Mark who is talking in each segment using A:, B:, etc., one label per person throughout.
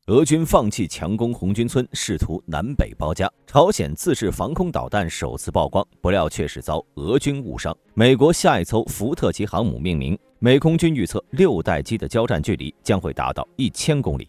A: 俄军放弃强攻红军村，试图南北包夹。朝鲜自制防空导弹首次曝光，不料却是遭俄军误伤。美国下一艘福特级航母命名，美空军预测6代机的交战距离将会达到1000公里。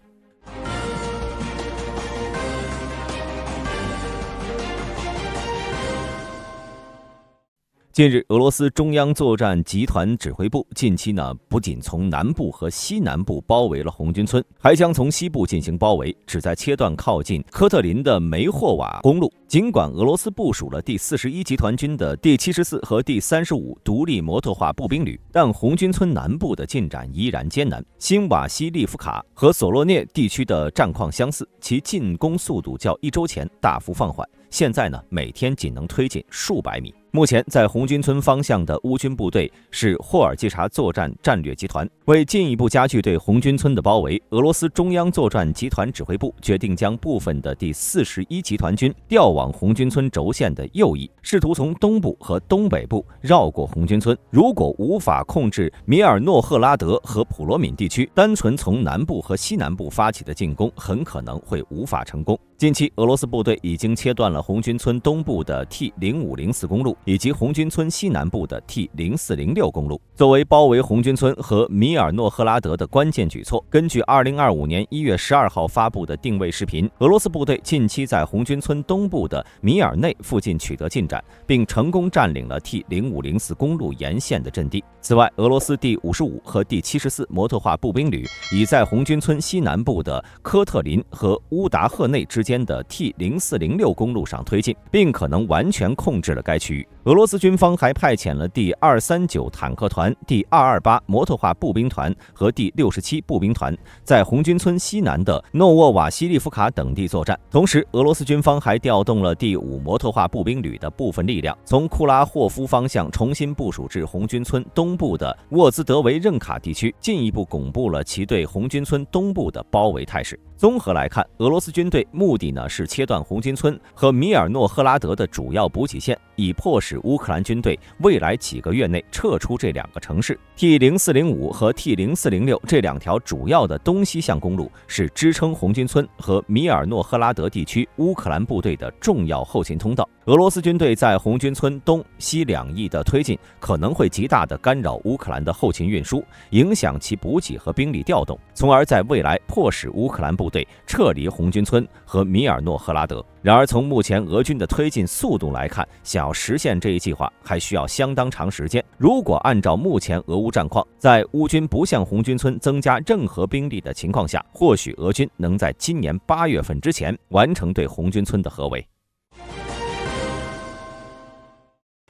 A: 近日，俄罗斯中央作战集团指挥部近期不仅从南部和西南部包围了红军村，还将从西部进行包围，旨在切断靠近科特林的梅霍瓦公路。尽管俄罗斯部署了第41集团军的第74和第35独立摩托化步兵旅，但红军村南部的进展依然艰难。新瓦西利夫卡和索洛涅地区的战况相似，其进攻速度较1周前大幅放缓，现在每天仅能推进数百米。目前在红军村方向的乌军部队是霍尔季察作战战略集团。为进一步加剧对红军村的包围，俄罗斯中央作战集团指挥部决定将部分的第41集团军调往红军村轴线的右翼，试图从东部和东北部绕过红军村。如果无法控制米尔诺赫拉德和普罗敏地区，单纯从南部和西南部发起的进攻很可能会无法成功。近期，俄罗斯部队已经切断了红军村东部的 T0504 公路，以及红军村西南部的 T0406 公路。作为包围红军村和米尔诺赫拉德的关键举措，根据2025年1月12号发布的定位视频，俄罗斯部队近期在红军村东部的米尔内附近取得进展，并成功占领了 T0504 公路沿线的阵地。此外，俄罗斯第55和第74摩托化步兵旅已在红军村西南部的科特林和乌达赫内之间的 T0406 公路上推进，并可能完全控制了该区域。俄罗斯军方还派遣了第239坦克团、第228摩托化步兵团和第67步兵团在红军村西南的诺沃瓦西利夫卡等地作战。同时，俄罗斯军方还调动了第5摩托化步兵旅的部分力量，从库拉霍夫方向重新部署至红军村东部的沃兹德维任卡地区，进一步巩固了其对红军村东部的包围态势。综合来看，俄罗斯军队目的是切断红军村和米尔诺赫拉德的主要补给线，以迫使乌克兰军队未来几个月内撤出这2个城市。T0405和 T0406 这2条主要的东西向公路是支撑红军村和米尔诺赫拉德地区乌克兰部队的重要后勤通道。俄罗斯军队在红军村东西2翼的推进可能会极大地干扰乌克兰的后勤运输，影响其补给和兵力调动，从而在未来迫使乌克兰部队撤离红军村和米尔诺赫拉德。然而，从目前俄军的推进速度来看，想要实现这一计划还需要相当长时间。如果按照目前俄乌战况，在乌军不向红军村增加任何兵力的情况下，或许俄军能在今年8月份之前完成对红军村的合围。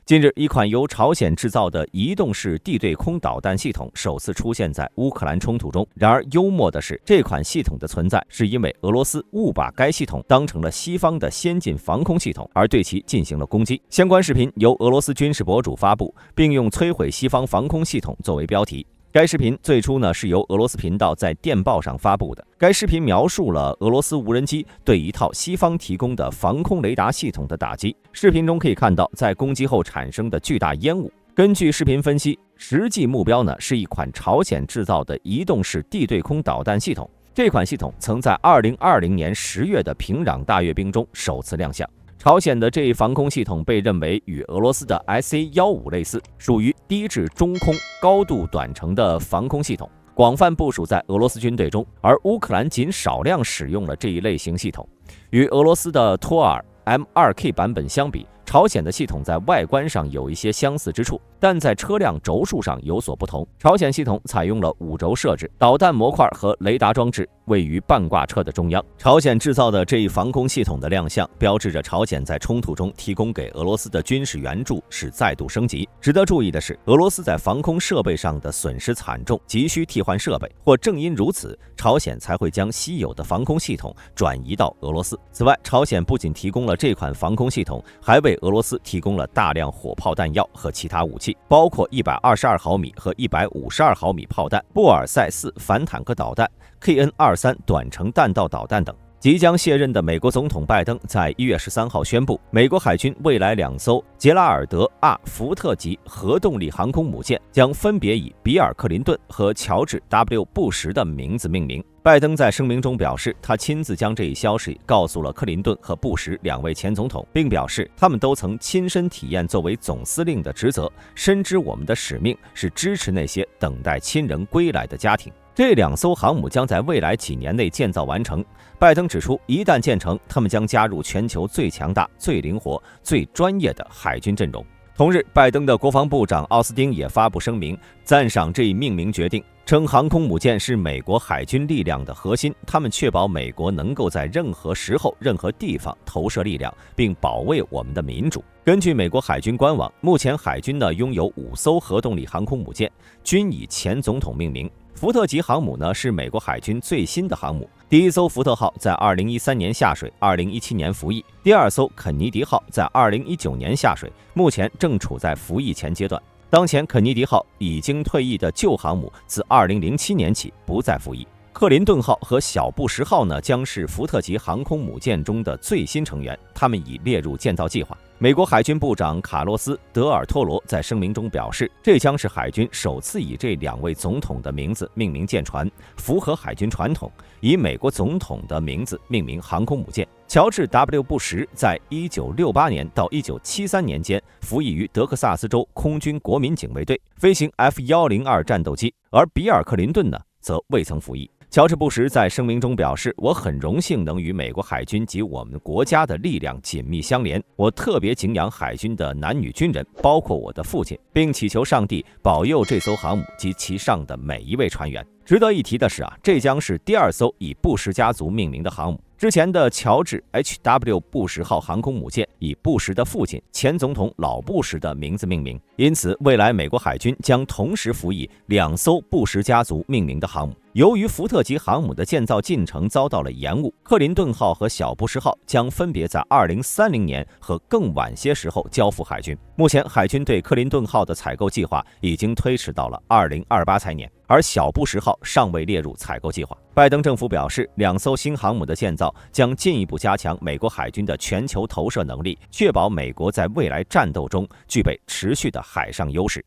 A: 近日，一款由朝鲜制造的移动式地对空导弹系统首次出现在乌克兰冲突中。然而，幽默的是，这款系统的存在是因为俄罗斯误把该系统当成了西方的先进防空系统，而对其进行了攻击。相关视频由俄罗斯军事博主发布，并用摧毁西方防空系统作为标题。该视频最初是由俄罗斯频道在电报上发布的。该视频描述了俄罗斯无人机对一套西方提供的防空雷达系统的打击。视频中可以看到在攻击后产生的巨大烟雾。根据视频分析，实际目标是一款朝鲜制造的移动式地对空导弹系统。这款系统曾在2020年10月的平壤大阅兵中首次亮相。朝鲜的这一防空系统被认为与俄罗斯的 SA-15 类似，属于低至中空高度短程的防空系统，广泛部署在俄罗斯军队中，而乌克兰仅少量使用了这一类型系统。与俄罗斯的托尔 M2K 版本相比，朝鲜的系统在外观上有一些相似之处，但在车辆轴数上有所不同。朝鲜系统采用了5轴设置，导弹模块和雷达装置位于半挂车的中央。朝鲜制造的这一防空系统的亮相，标志着朝鲜在冲突中提供给俄罗斯的军事援助是再度升级。值得注意的是，俄罗斯在防空设备上的损失惨重，急需替换设备，或正因如此，朝鲜才会将稀有的防空系统转移到俄罗斯。此外，朝鲜不仅提供了这款防空系统，还为俄罗斯提供了大量火炮弹药和其他武器，包括122毫米和152毫米炮弹、布尔塞4反坦克导弹、KN-23短程弹道导弹等。即将卸任的美国总统拜登在1月13号宣布，美国海军未来2艘杰拉尔德 ·R· 福特级核动力航空母舰将分别以比尔·克林顿和乔治 ·W· 布什的名字命名。拜登在声明中表示，他亲自将这一消息告诉了克林顿和布什2位前总统，并表示他们都曾亲身体验作为总司令的职责，深知我们的使命是支持那些等待亲人归来的家庭。这2艘航母将在未来几年内建造完成。拜登指出，一旦建成，他们将加入全球最强大、最灵活、最专业的海军阵容。同日，拜登的国防部长奥斯汀也发布声明，赞赏这一命名决定，称航空母舰是美国海军力量的核心，他们确保美国能够在任何时候、任何地方投射力量，并保卫我们的民主。根据美国海军官网，目前海军拥有5艘核动力航空母舰，均以前总统命名。福特级航母是美国海军最新的航母，第1艘福特号在2013年下水，2017年服役；第2艘肯尼迪号在2019年下水，目前正处在服役前阶段。当前肯尼迪号已经退役的旧航母自2007年起不再服役。克林顿号和小布什号将是福特级航空母舰中的最新成员，他们已列入建造计划。美国海军部长卡洛斯·德尔托罗在声明中表示，这将是海军首次以这2位总统的名字命名舰船，符合海军传统，以美国总统的名字命名航空母舰。乔治 ·W· 布什在1968年到1973年间服役于德克萨斯州空军国民警卫队，飞行 F-102战斗机，而比尔·克林顿则未曾服役。乔治·布什在声明中表示，我很荣幸能与美国海军及我们国家的力量紧密相连，我特别敬仰海军的男女军人，包括我的父亲，并祈求上帝保佑这艘航母及其上的每一位船员。值得一提的是这将是第2艘以布什家族命名的航母。之前的乔治 H.W. 布什号航空母舰以布什的父亲前总统老布什的名字命名，因此未来美国海军将同时服役2艘布什家族命名的航母。由于福特级航母的建造进程遭到了延误，克林顿号和小布什号将分别在2030年和更晚些时候交付海军。目前海军对克林顿号的采购计划已经推迟到了2028财年，而小布什号尚未列入采购计划。拜登政府表示，2艘新航母的建造将进一步加强美国海军的全球投射能力，确保美国在未来战斗中具备持续的海上优势。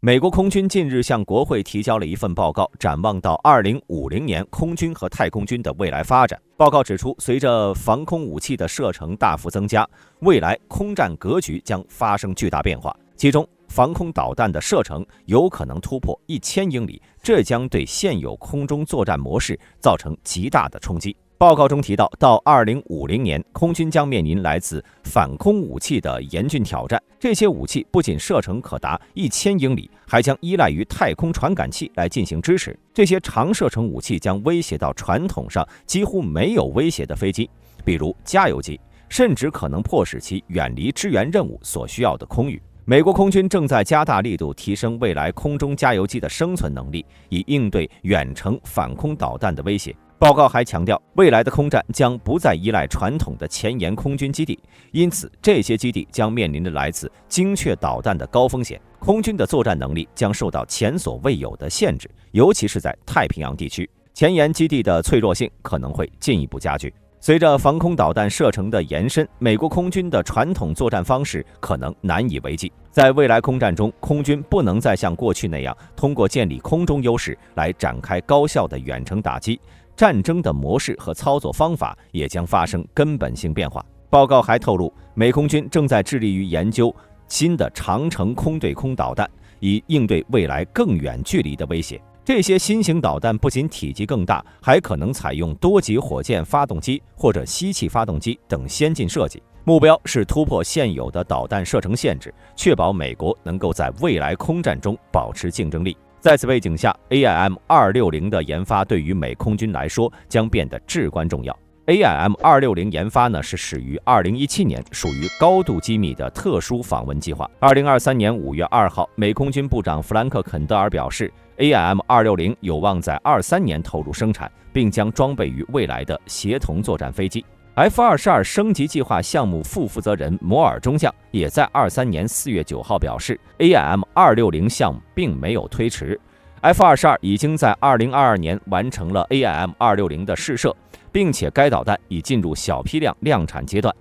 A: 美国空军近日向国会提交了一份报告，展望到2050年空军和太空军的未来发展。报告指出，随着防空武器的射程大幅增加，未来空战格局将发生巨大变化，其中防空导弹的射程有可能突破1000英里，这将对现有空中作战模式造成极大的冲击。报告中提到，到2050年，空军将面临来自反空武器的严峻挑战。这些武器不仅射程可达1000英里，还将依赖于太空传感器来进行支持。这些长射程武器将威胁到传统上几乎没有威胁的飞机，比如加油机，甚至可能迫使其远离支援任务所需要的空域。美国空军正在加大力度提升未来空中加油机的生存能力，以应对远程反空导弹的威胁。报告还强调，未来的空战将不再依赖传统的前沿空军基地，因此这些基地将面临着来自精确导弹的高风险，空军的作战能力将受到前所未有的限制，尤其是在太平洋地区，前沿基地的脆弱性可能会进一步加剧。随着防空导弹射程的延伸，美国空军的传统作战方式可能难以为继。在未来空战中，空军不能再像过去那样通过建立空中优势来展开高效的远程打击，战争的模式和操作方法也将发生根本性变化。报告还透露，美空军正在致力于研究新的长程空对空导弹，以应对未来更远距离的威胁。这些新型导弹不仅体积更大，还可能采用多级火箭发动机或者吸气发动机等先进设计，目标是突破现有的导弹射程限制，确保美国能够在未来空战中保持竞争力。在此背景下 ，AIM-260 的研发对于美空军来说将变得至关重要。AIM-260 研发是始于2017年，属于高度机密的特殊访问计划。2023年5月2号，美空军部长弗兰克·肯德尔表示， AIM-260 有望在23年投入生产，并将装备于未来的协同作战飞机。F-22升级计划项目副负责人摩尔中将也在23年4月9号表示， AIM-260 项目并没有推迟。F-22已经在2022年完成了 AIM-260的试射，并且该导弹已进入小批量量产阶段。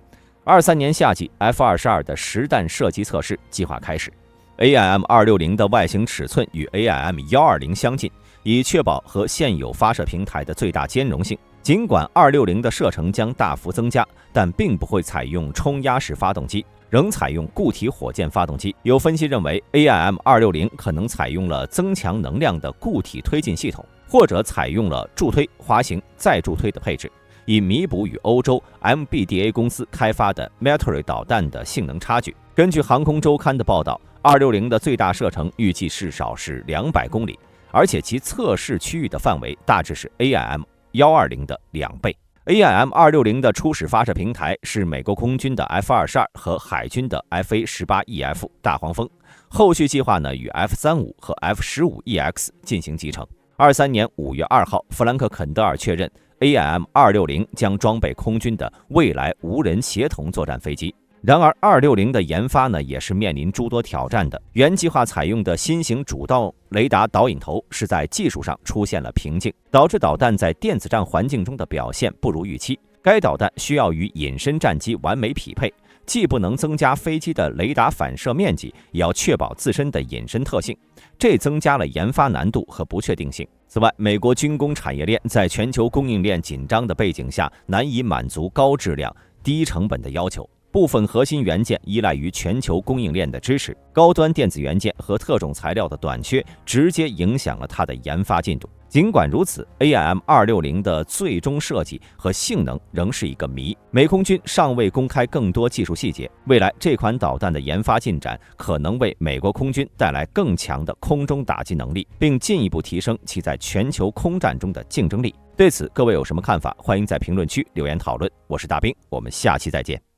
A: 23年夏季 F-22的实弹射击测试计划开始。AIM-260的外形尺寸与 AIM-120相近，以确保和现有发射平台的最大兼容性。尽管260的射程将大幅增加，但并不会采用冲压式发动机，仍采用固体火箭发动机。有分析认为 ，AIM-260可能采用了增强能量的固体推进系统，或者采用了助推、滑行再助推的配置，以弥补与欧洲 MBDA 公司开发的 Meteor 导弹的性能差距。根据航空周刊的报道，260的最大射程预计至少是200公里，而且其测试区域的范围大致是 AIM-120的2倍。AIM-260的初始发射平台是美国空军的 F-22和海军的 FA-18EF 大黄蜂，后续计划与 F-35和 F-15EX 进行集成。23年5月2号，弗兰克·肯德尔确认 AIM-260将装备空军的未来无人协同作战飞机。然而，260的研发也是面临诸多挑战的。原计划采用的新型主动雷达导引头是在技术上出现了瓶颈，导致导弹在电子战环境中的表现不如预期。该导弹需要与隐身战机完美匹配，既不能增加飞机的雷达反射面积，也要确保自身的隐身特性，这增加了研发难度和不确定性。此外，美国军工产业链在全球供应链紧张的背景下，难以满足高质量、低成本的要求。部分核心元件依赖于全球供应链的支持，高端电子元件和特种材料的短缺直接影响了它的研发进度。尽管如此 ，AIM-260的最终设计和性能仍是一个谜。美空军尚未公开更多技术细节，未来这款导弹的研发进展可能为美国空军带来更强的空中打击能力，并进一步提升其在全球空战中的竞争力。对此，各位有什么看法？欢迎在评论区留言讨论。我是大兵，我们下期再见。